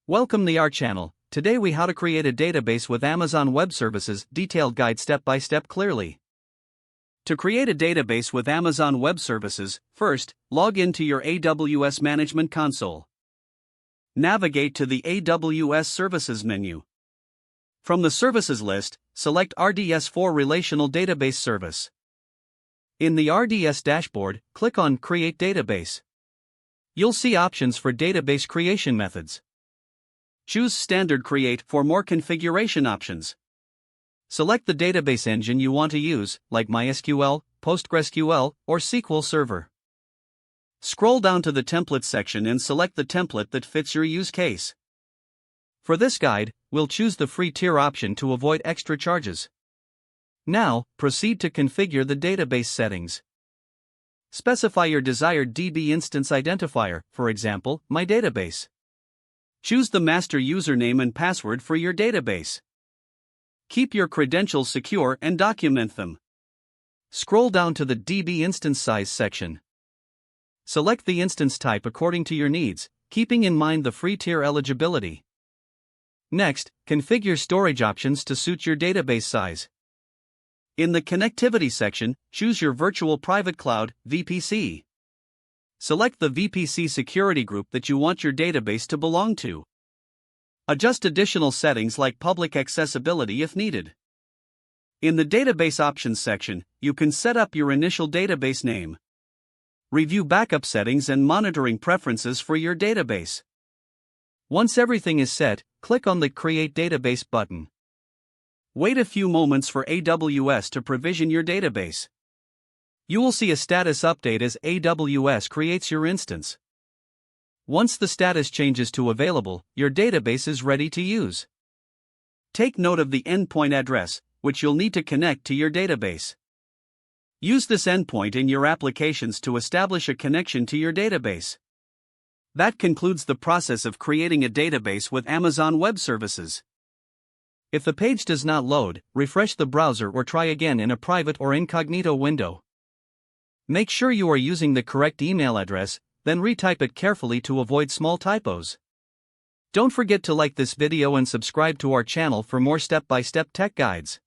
Welcome to our channel. Today we how to create a database with Amazon Web Services, detailed guide step by step clearly. To create a database with Amazon Web Services, first, log into your AWS Management Console. Navigate to the AWS Services menu. From the services list, select RDS for Relational Database Service. In the RDS dashboard, click on Create Database. You'll see options for database creation methods. Choose Standard Create for more configuration options. Select the database engine you want to use, like MySQL, PostgreSQL, or SQL Server. Scroll down to the Templates section and select the template that fits your use case. For this guide, we'll choose the free tier option to avoid extra charges. Now, proceed to configure the database settings. Specify your desired DB instance identifier, for example, My Database. Choose the master username and password for your database. Keep your credentials secure and document them. Scroll down to the DB instance size section. Select the instance type according to your needs, keeping in mind the free tier eligibility. Next, configure storage options to suit your database size. In the Connectivity section, choose your Virtual Private Cloud, VPC. Select the VPC security group that you want your database to belong to. Adjust additional settings like public accessibility if needed. In the Database Options section, you can set up your initial database name. Review backup settings and monitoring preferences for your database. Once everything is set, click on the Create Database button. Wait a few moments for AWS to provision your database. You will see a status update as AWS creates your instance. Once the status changes to available, your database is ready to use. Take note of the endpoint address, which you'll need to connect to your database. Use this endpoint in your applications to establish a connection to your database. That concludes the process of creating a database with Amazon Web Services. If the page does not load, refresh the browser or try again in a private or incognito window. Make sure you are using the correct email address, then retype it carefully to avoid small typos. Don't forget to like this video and subscribe to our channel for more step-by-step tech guides.